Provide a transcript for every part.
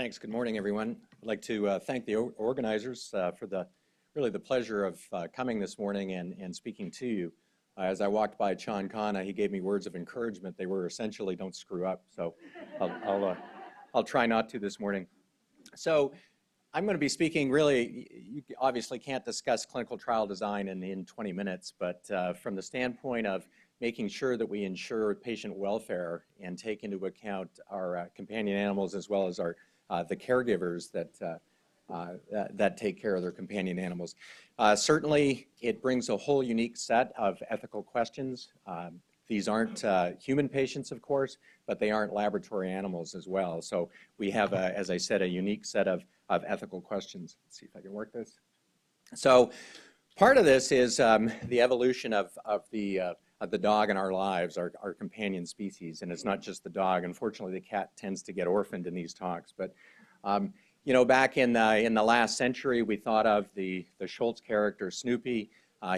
Thanks. Good morning, everyone. I'd like to thank the organizers for the pleasure of coming this morning and speaking to you. As I walked by Sean Khanna, he gave me words of encouragement. They were essentially, don't screw up. So I'll try not to this morning. So I'm going to be speaking really, you obviously can't discuss clinical trial design in 20 minutes, but from the standpoint of making sure that we ensure patient welfare and take into account our companion animals as well as our the caregivers that take care of their companion animals. Certainly, it brings a whole unique set of ethical questions. These aren't human patients, of course, but they aren't laboratory animals as well. So we have, as I said, a unique set of ethical questions. Let's see if I can work this. So part of this is the evolution of the dog in our lives, our companion species, and it's not just the dog. Unfortunately, the cat tends to get orphaned in these talks. But you know, back in the last century, we thought of the Schultz character, Snoopy.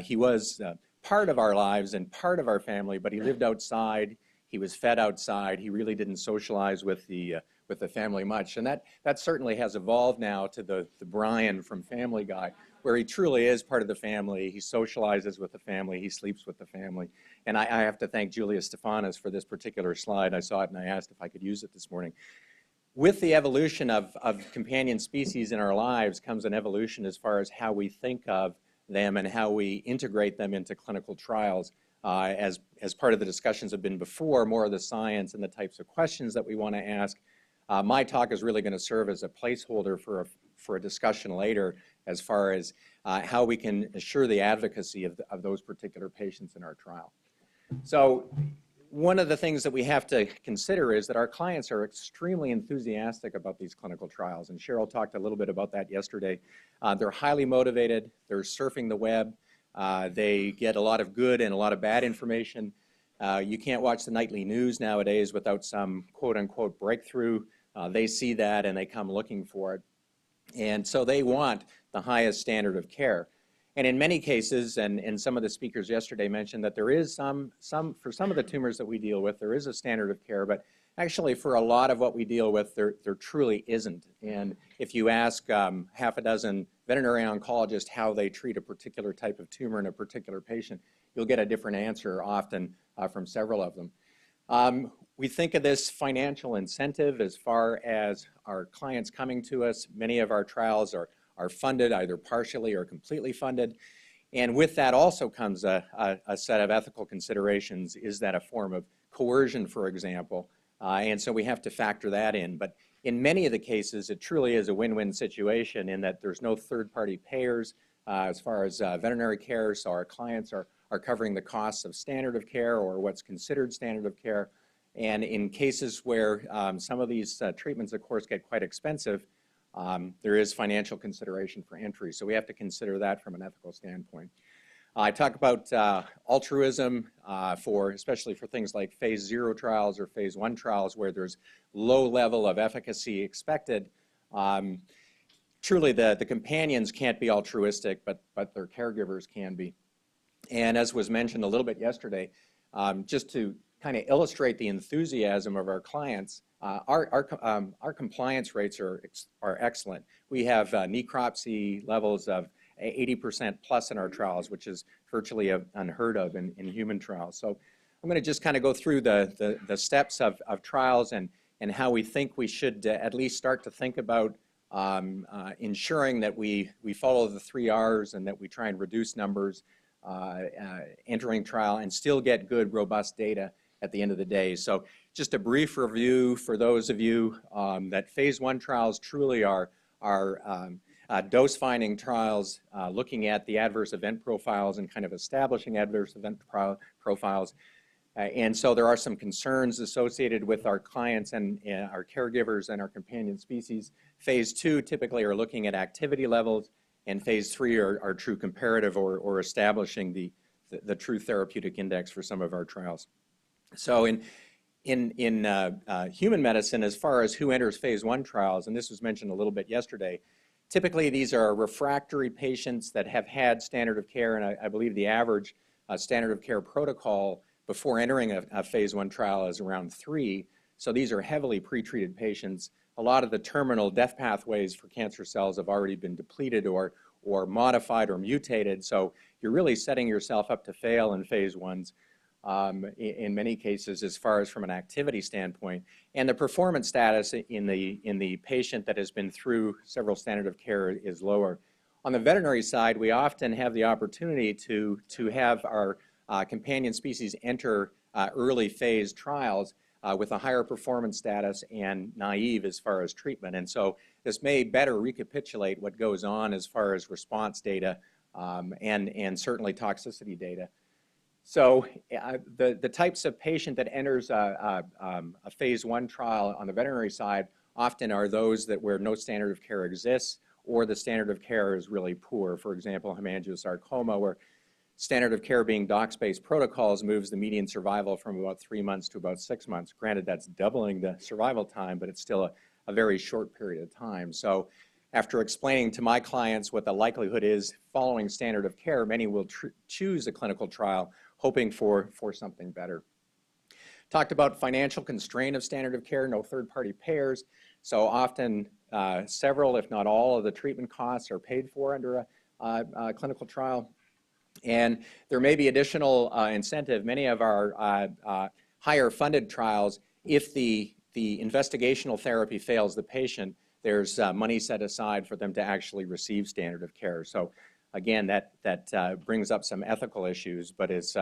He was part of our lives and part of our family, but he lived outside. He was fed outside. He really didn't socialize with the family much, and that certainly has evolved now to the Brian from Family Guy, where he truly is part of the family. He socializes with the family. He sleeps with the family. And I have to thank Julia Stefanis for this particular slide. I saw it and I asked if I could use it this morning. With the evolution of companion species in our lives comes an evolution as far as how we think of them and how we integrate them into clinical trials. As part of the discussions have been before, more of the science and the types of questions that we want to ask. My talk is really going to serve as a placeholder for a discussion later as far as how we can assure the advocacy of those particular patients in our trial. So one of the things that we have to consider is that our clients are extremely enthusiastic about these clinical trials, and Cheryl talked a little bit about that yesterday. They're highly motivated. They're surfing the web. They get a lot of good and a lot of bad information. You can't watch the nightly news nowadays without some quote-unquote breakthrough. They see that and they come looking for it. And so they want the highest standard of care. And in many cases, and some of the speakers yesterday mentioned that there is for some of the tumors that we deal with, there is a standard of care, but actually for a lot of what we deal with, there truly isn't. And if you ask half a dozen veterinary oncologists how they treat a particular type of tumor in a particular patient, you'll get a different answer often from several of them. We think of this financial incentive as far as our clients coming to us. Many of our trials are funded either partially or completely funded. And with that also comes a set of ethical considerations. Is that a form of coercion, for example? And so we have to factor that in. But in many of the cases, it truly is a win-win situation in that there's no third-party payers as far as veterinary care. So our clients are covering the costs of standard of care or what's considered standard of care. And in cases where some of these treatments, of course, get quite expensive, there is financial consideration for entry. So we have to consider that from an ethical standpoint. I talk about altruism especially for things like phase 0 trials or phase 1 trials where there's low level of efficacy expected. Truly, the companions can't be altruistic, but their caregivers can be. And as was mentioned a little bit yesterday, just to kind of illustrate the enthusiasm of our clients, our compliance rates are excellent. We have necropsy levels of 80% plus in our trials, which is virtually unheard of in human trials. So I'm going to just kind of go through the steps of trials and how we think we should at least start to think about ensuring that we follow the 3 R's and that we try and reduce numbers entering trial and still get good, robust data at the end of the day. So just a brief review for those of you that phase 1 trials truly are dose-finding trials looking at the adverse event profiles and kind of establishing adverse event profiles. And so there are some concerns associated with our clients and our caregivers and our companion species. Phase 2 typically are looking at activity levels, and phase 3 are true comparative or establishing the true therapeutic index for some of our trials. So in human medicine, as far as who enters phase 1 trials, and this was mentioned a little bit yesterday, typically these are refractory patients that have had standard of care, and I believe the average standard of care protocol before entering a phase 1 trial is around 3. So these are heavily pretreated patients. A lot of the terminal death pathways for cancer cells have already been depleted or modified or mutated. So you're really setting yourself up to fail in phase ones in many cases as far as from an activity standpoint. And the performance status in the patient that has been through several standard of care is lower. On the veterinary side, we often have the opportunity to have our companion species enter early phase trials with a higher performance status and naive as far as treatment. And so this may better recapitulate what goes on as far as response data and certainly toxicity data. So the types of patient that enters a phase one trial on the veterinary side often are those where no standard of care exists or the standard of care is really poor. For example, hemangiosarcoma, where standard of care being dox-based protocols moves the median survival from about 3 months to about 6 months. Granted, that's doubling the survival time, but it's still a very short period of time. So after explaining to my clients what the likelihood is following standard of care, many will choose a clinical trial hoping for something better. Talked about financial constraint of standard of care, no third-party payers. So often several, if not all, of the treatment costs are paid for under a clinical trial. And there may be additional incentive. Many of our higher funded trials, if the investigational therapy fails the patient, there's money set aside for them to actually receive standard of care. So again, that brings up some ethical issues, but is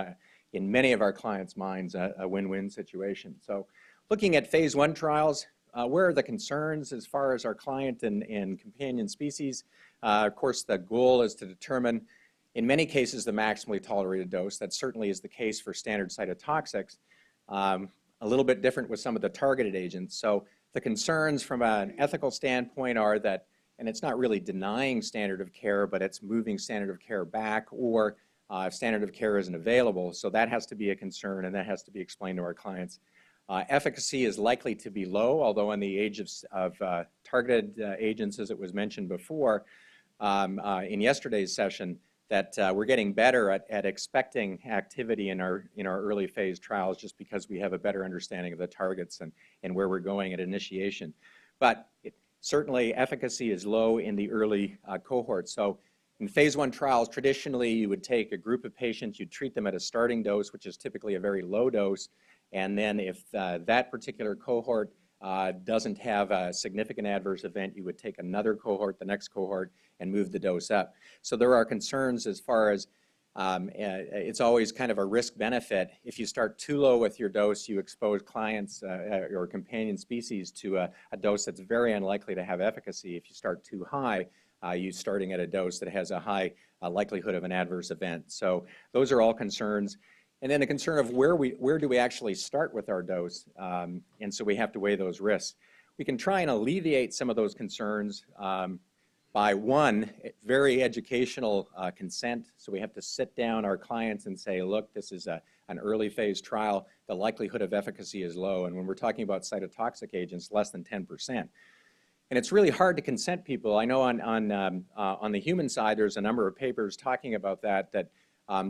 in many of our clients' minds a win-win situation. So looking at phase one trials, where are the concerns as far as our client and companion species? Of course, the goal is to determine, in many cases, the maximally tolerated dose. That certainly is the case for standard cytotoxics. A little bit different with some of the targeted agents. So the concerns from an ethical standpoint are that, and it's not really denying standard of care, but it's moving standard of care back, or if standard of care isn't available. So that has to be a concern, and that has to be explained to our clients. Efficacy is likely to be low, although in the age of targeted agents, as it was mentioned before in yesterday's session, that we're getting better at expecting activity in our early phase trials just because we have a better understanding of the targets and where we're going at initiation. But certainly efficacy is low in the early cohorts. So in phase one trials, traditionally you would take a group of patients, you'd treat them at a starting dose, which is typically a very low dose, and then if that particular cohort doesn't have a significant adverse event, you would take another cohort, the next cohort, and move the dose up. So there are concerns as far as it's always kind of a risk-benefit. If you start too low with your dose, you expose clients or companion species to a dose that's very unlikely to have efficacy. If you start too high, you're starting at a dose that has a high likelihood of an adverse event. So those are all concerns. And then the concern of where do we actually start with our dose, and so we have to weigh those risks. We can try and alleviate some of those concerns by one, very educational consent. So we have to sit down our clients and say, look, this is an early phase trial. The likelihood of efficacy is low, and when we're talking about cytotoxic agents, less than 10%. And it's really hard to consent people. I know on the human side, there's a number of papers talking about that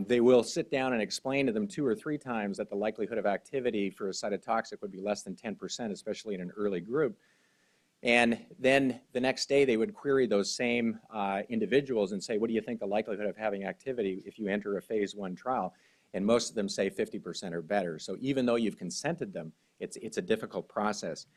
they will sit down and explain to them 2 or 3 times that the likelihood of activity for a cytotoxic would be less than 10%, especially in an early group. And then the next day they would query those same individuals and say, what do you think the likelihood of having activity if you enter a phase one trial? And most of them say 50% or better. So even though you've consented them, it's a difficult process.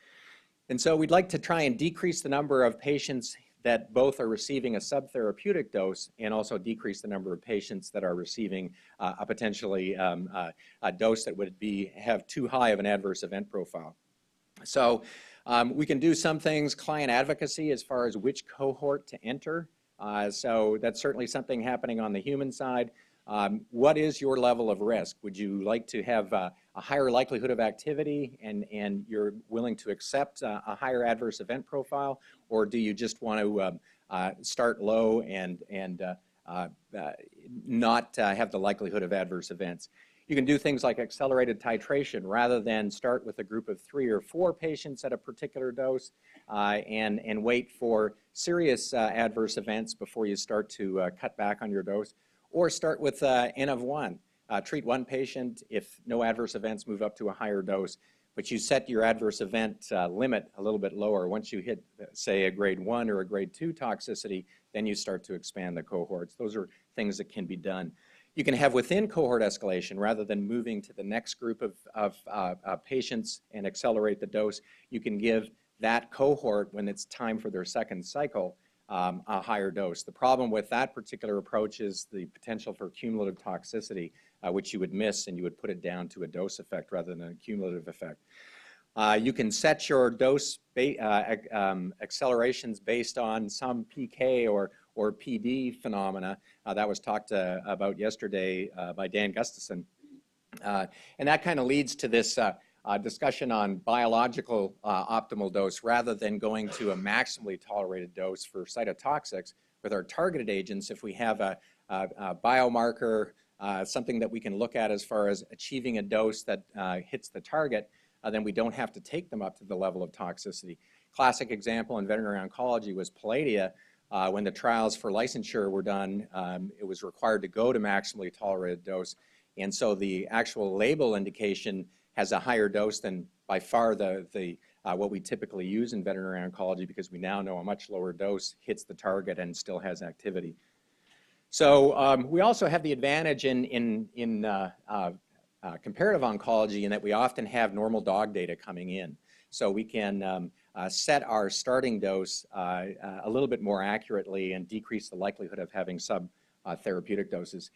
And so we'd like to try and decrease the number of patients that both are receiving a subtherapeutic dose and also decrease the number of patients that are receiving a potentially a dose that would have too high of an adverse event profile. So we can do some things, client advocacy as far as which cohort to enter. So that's certainly something happening on the human side. What is your level of risk? Would you like to have a higher likelihood of activity and you're willing to accept a higher adverse event profile? Or do you just want to start low and not have the likelihood of adverse events? You can do things like accelerated titration rather than start with a group of 3 or 4 patients at a particular dose and wait for serious adverse events before you start to cut back on your dose. Or start with N of 1. Treat 1 patient. If no adverse events, move up to a higher dose. but you set your adverse event limit a little bit lower. Once you hit, say, a grade 1 or a grade 2 toxicity, then you start to expand the cohorts. Those are things that can be done. You can have within cohort escalation, rather than moving to the next group of patients and accelerate the dose, you can give that cohort, when it's time for their second cycle, a higher dose. The problem with that particular approach is the potential for cumulative toxicity, which you would miss, and you would put it down to a dose effect rather than a cumulative effect. You can set your dose accelerations based on some PK or PD phenomena. That was talked about yesterday by Dan Gustafson. And that kind of leads to this discussion on biological optimal dose, rather than going to a maximally tolerated dose for cytotoxics. With our targeted agents, if we have a biomarker, something that we can look at as far as achieving a dose that hits the target, then we don't have to take them up to the level of toxicity. Classic example in veterinary oncology was Palladia. When the trials for licensure were done, it was required to go to maximally tolerated dose. And so the actual label indication has a higher dose than by far what we typically use in veterinary oncology, because we now know a much lower dose hits the target and still has activity. So we also have the advantage in comparative oncology in that we often have normal dog data coming in. So we can set our starting dose a little bit more accurately and decrease the likelihood of having sub-therapeutic doses.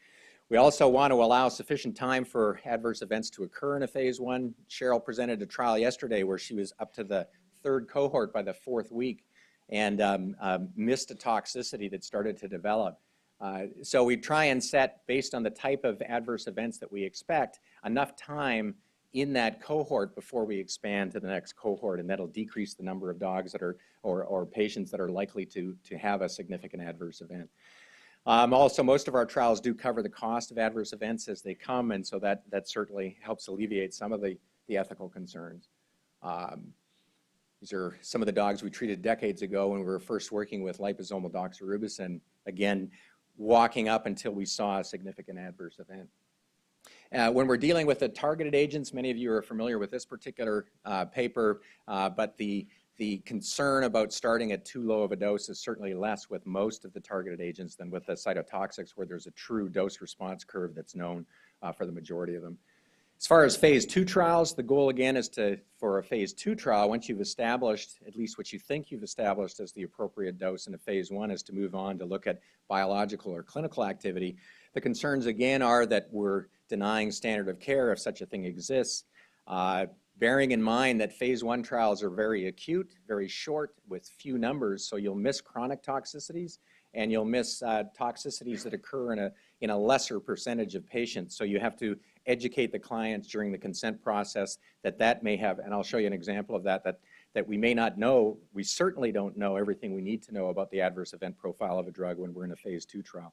We also want to allow sufficient time for adverse events to occur in a phase 1. Cheryl presented a trial yesterday where she was up to the 3rd cohort by the 4th week and missed a toxicity that started to develop. So we try and set, based on the type of adverse events that we expect, enough time in that cohort before we expand to the next cohort, and that'll decrease the number of dogs that are or patients that are likely to have a significant adverse event. Also, most of our trials do cover the cost of adverse events as they come, and so that certainly helps alleviate some of the ethical concerns. These are some of the dogs we treated decades ago when we were first working with liposomal doxorubicin, again, walking up until we saw a significant adverse event. When we're dealing with the targeted agents, many of you are familiar with this particular paper, but the concern about starting at too low of a dose is certainly less with most of the targeted agents than with the cytotoxics, where there's a true dose-response curve that's known for the majority of them. As far as phase 2 trials, the goal again is for a phase 2 trial, once you've established at least what you think you've established as the appropriate dose in a phase 1, is to move on to look at biological or clinical activity. The concerns again are that we're denying standard of care if such a thing exists. Bearing in mind that phase 1 trials are very acute, very short, with few numbers, so you'll miss chronic toxicities and you'll miss toxicities that occur in a lesser percentage of patients. So you have to educate the clients during the consent process that may have, and I'll show you an example of that we may not know. We certainly don't know everything we need to know about the adverse event profile of a drug when we're in a phase 2 trial.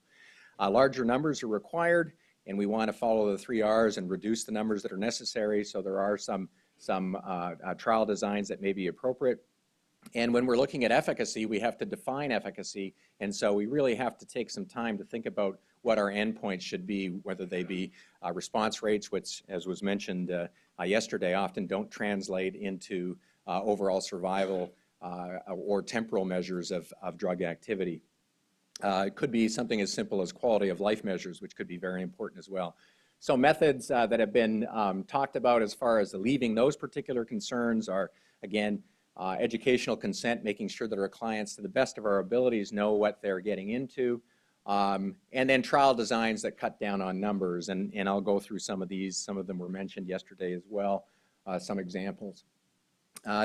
Larger numbers are required, and we want to follow the 3 R's and reduce the numbers that are necessary, so there are some trial designs that may be appropriate. And when we're looking at efficacy, we have to define efficacy, and so we really have to take some time to think about what our endpoints should be, whether they be response rates, which, as was mentioned yesterday, often don't translate into overall survival or temporal measures of drug activity. It could be something as simple as quality of life measures, which could be very important as well. So methods that have been talked about as far as alleviating those particular concerns are, again, educational consent, making sure that our clients, to the best of our abilities, know what they're getting into, and then trial designs that cut down on numbers. And I'll go through some of these. Some of them were mentioned yesterday as well, some examples.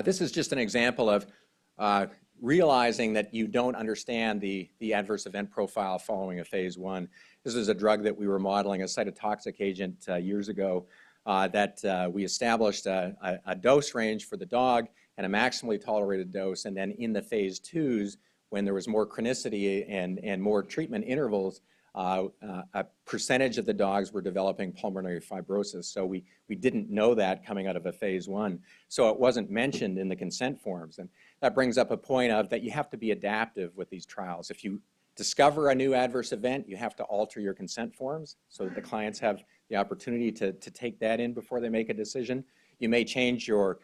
This is just an example of realizing that you don't understand the adverse event profile following a phase 1. This is a drug that we were modeling, a cytotoxic agent years ago, that we established a dose range for the dog and a maximally tolerated dose, and then in the phase 2s, when there was more chronicity and more treatment intervals, a percentage of the dogs were developing pulmonary fibrosis. So we didn't know that coming out of a phase 1. So it wasn't mentioned in the consent forms. And that brings up a point of that you have to be adaptive with these trials. If you discover a new adverse event, you have to alter your consent forms so that the clients have the opportunity to take that in before they make a decision. You may change your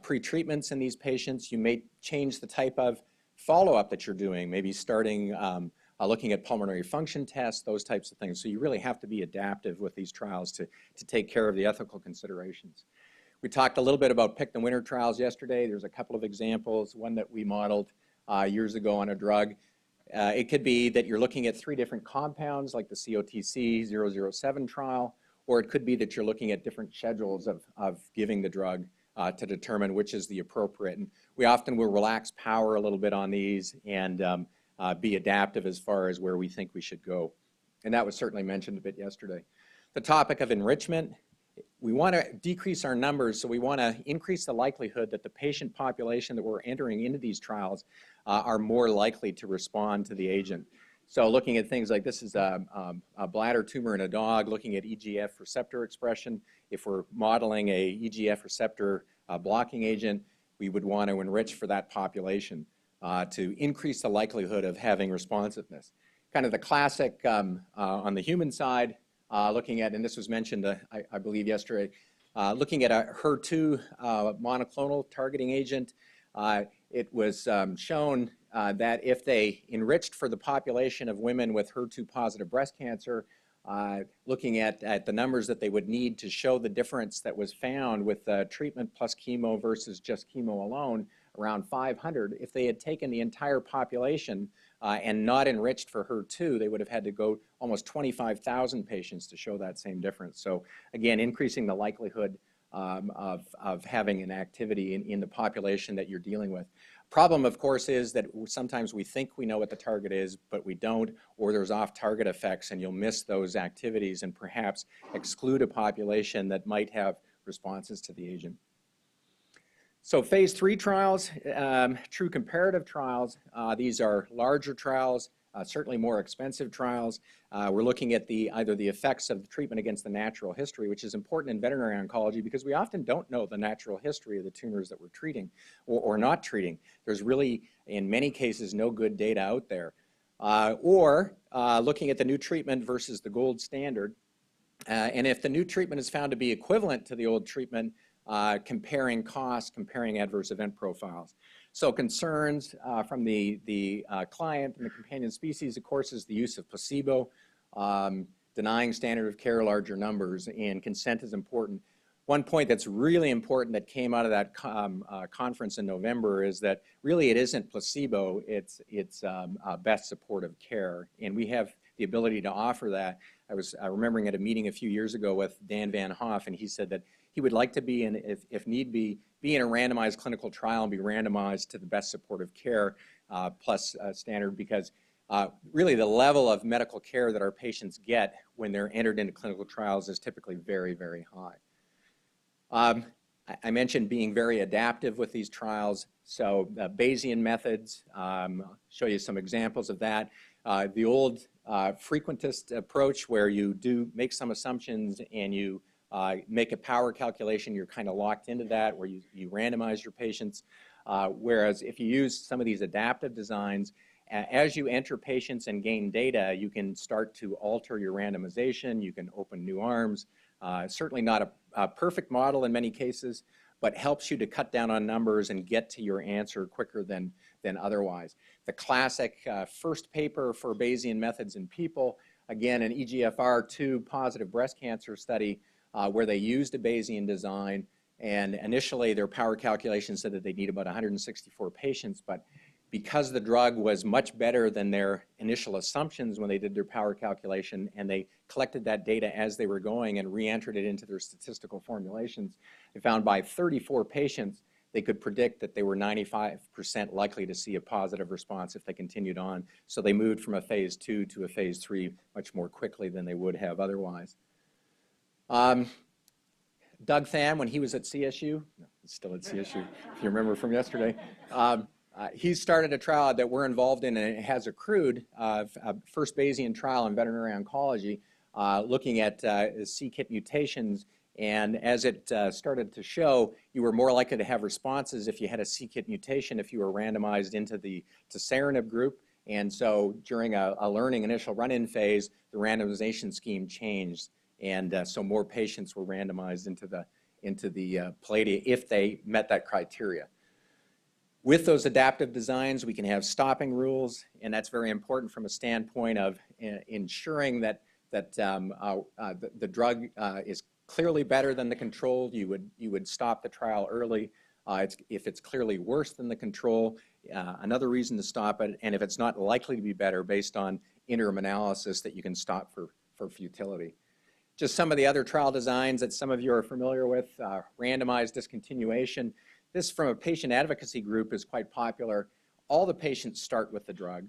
pre-treatments in these patients. You may change the type of follow-up that you're doing, maybe starting looking at pulmonary function tests, those types of things. So you really have to be adaptive with these trials to take care of the ethical considerations. We talked a little bit about pick the winner trials yesterday. There's a couple of examples, one that we modeled years ago on a drug. It could be that you're looking at 3 different compounds like the COTC 007 trial, or it could be that you're looking at different schedules of giving the drug to determine which is the appropriate. And we often will relax power a little bit on these and be adaptive as far as where we think we should go. And that was certainly mentioned a bit yesterday. The topic of enrichment, we want to decrease our numbers, so we want to increase the likelihood that the patient population that we're entering into these trials are more likely to respond to the agent. So looking at things like this is a bladder tumor in a dog, looking at EGF receptor expression. If we're modeling a EGF receptor blocking agent, we would want to enrich for that population to increase the likelihood of having responsiveness. Kind of the classic on the human side, looking at, and this was mentioned, I believe, yesterday, looking at a HER2 monoclonal targeting agent. It was shown that if they enriched for the population of women with HER2 positive breast cancer, looking at the numbers that they would need to show the difference that was found with treatment plus chemo versus just chemo alone, around 500. If they had taken the entire population and not enriched for HER2, they would have had to go almost 25,000 patients to show that same difference. So again, increasing the likelihood of having an activity in the population that you're dealing with. Problem, of course, is that sometimes we think we know what the target is, but we don't, or there's off-target effects, and you'll miss those activities and perhaps exclude a population that might have responses to the agent. So phase 3 trials, true comparative trials, these are larger trials, certainly more expensive trials. We're looking at either the effects of the treatment against the natural history, which is important in veterinary oncology because we often don't know the natural history of the tumors that we're treating or not treating. There's really, in many cases, no good data out there. Or looking at the new treatment versus the gold standard. And if the new treatment is found to be equivalent to the old treatment, comparing costs, comparing adverse event profiles. So concerns from the client and the companion species, of course, is the use of placebo, denying standard of care larger numbers, and consent is important. One point that's really important that came out of that conference in November is that really it isn't placebo, it's best supportive care, and we have the ability to offer that. I was remembering at a meeting a few years ago with Dan Van Hoff, and he said that he would like to be in, if need be in a randomized clinical trial and be randomized to the best supportive care plus standard, because really the level of medical care that our patients get when they're entered into clinical trials is typically very, very high. I mentioned being very adaptive with these trials, so Bayesian methods, show you some examples of that. The old frequentist approach where you do make some assumptions and you make a power calculation, you're kind of locked into that, where you randomize your patients. Whereas if you use some of these adaptive designs, as you enter patients and gain data, you can start to alter your randomization, you can open new arms. Certainly not a perfect model in many cases, but helps you to cut down on numbers and get to your answer quicker than otherwise. The classic first paper for Bayesian methods in people, again, an EGFR2 positive breast cancer study where they used a Bayesian design, and initially their power calculation said that they need about 164 patients, but because the drug was much better than their initial assumptions when they did their power calculation, and they collected that data as they were going and re-entered it into their statistical formulations, they found by 34 patients they could predict that they were 95% likely to see a positive response if they continued on. So they moved from a phase 2 to a phase 3 much more quickly than they would have otherwise. Doug Tham, when he was at CSU, still at CSU, if you remember from yesterday, he started a trial that we're involved in, and it has accrued, first Bayesian trial in veterinary oncology, looking at c-KIT mutations. And as it started to show, you were more likely to have responses if you had a c-KIT mutation if you were randomized into the tisarenib group. And so during a learning initial run-in phase, the randomization scheme changed. And so more patients were randomized into the Palladia if they met that criteria. With those adaptive designs, we can have stopping rules, and that's very important from a standpoint of ensuring that the drug is clearly better than the control. You would stop the trial early. If it's clearly worse than the control, another reason to stop it, and if it's not likely to be better based on interim analysis, that you can stop for futility. Just some of the other trial designs that some of you are familiar with, randomized discontinuation. This, from a patient advocacy group, is quite popular. All the patients start with the drug,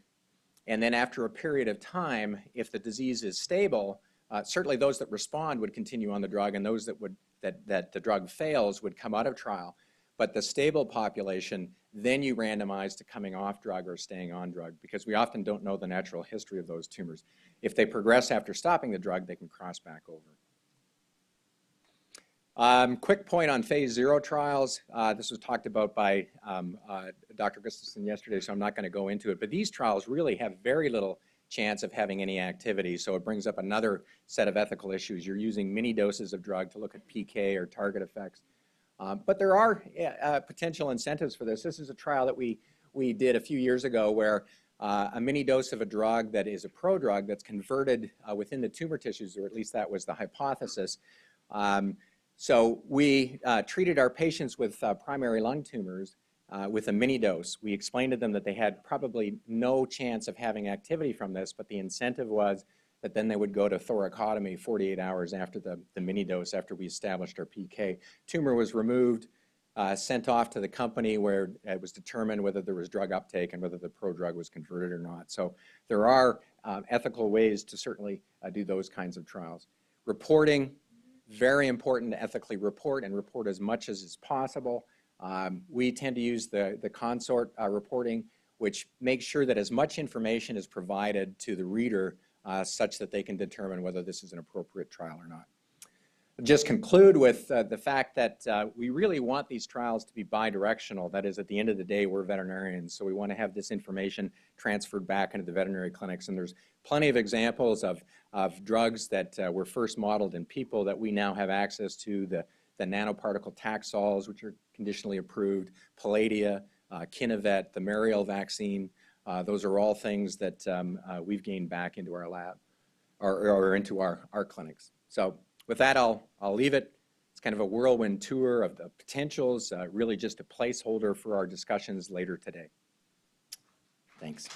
and then after a period of time, if the disease is stable, certainly those that respond would continue on the drug, and those that the drug fails would come out of trial. But the stable population, then you randomize to coming off drug or staying on drug, because we often don't know the natural history of those tumors. If they progress after stopping the drug, they can cross back over. Quick point on phase 0 trials. This was talked about by Dr. Gustafson yesterday, so I'm not going to go into it. But these trials really have very little chance of having any activity, so it brings up another set of ethical issues. You're using mini doses of drug to look at PK or target effects. But there are potential incentives for this. This is a trial that we did a few years ago where a mini dose of a drug that is a prodrug that's converted within the tumor tissues, or at least that was the hypothesis. So we treated our patients with primary lung tumors with a mini dose. We explained to them that they had probably no chance of having activity from this, but the incentive was that then they would go to thoracotomy 48 hours after the mini dose, after we established our PK. Tumor was removed, sent off to the company where it was determined whether there was drug uptake and whether the prodrug was converted or not. So there are ethical ways to certainly do those kinds of trials. Reporting. Very important to ethically report, and report as much as is possible. We tend to use the consort reporting, which makes sure that as much information is provided to the reader such that they can determine whether this is an appropriate trial or not. I'll just conclude with the fact that we really want these trials to be bidirectional. That is, at the end of the day, we're veterinarians, so we want to have this information transferred back into the veterinary clinics. And there's plenty of examples of drugs that were first modeled in people that we now have access to, the nanoparticle Taxols, which are conditionally approved, Palladia, Kineret, the Mariel vaccine. Those are all things that we've gained back into our lab or into our clinics. So with that, I'll leave it. It's kind of a whirlwind tour of the potentials, really just a placeholder for our discussions later today. Thanks.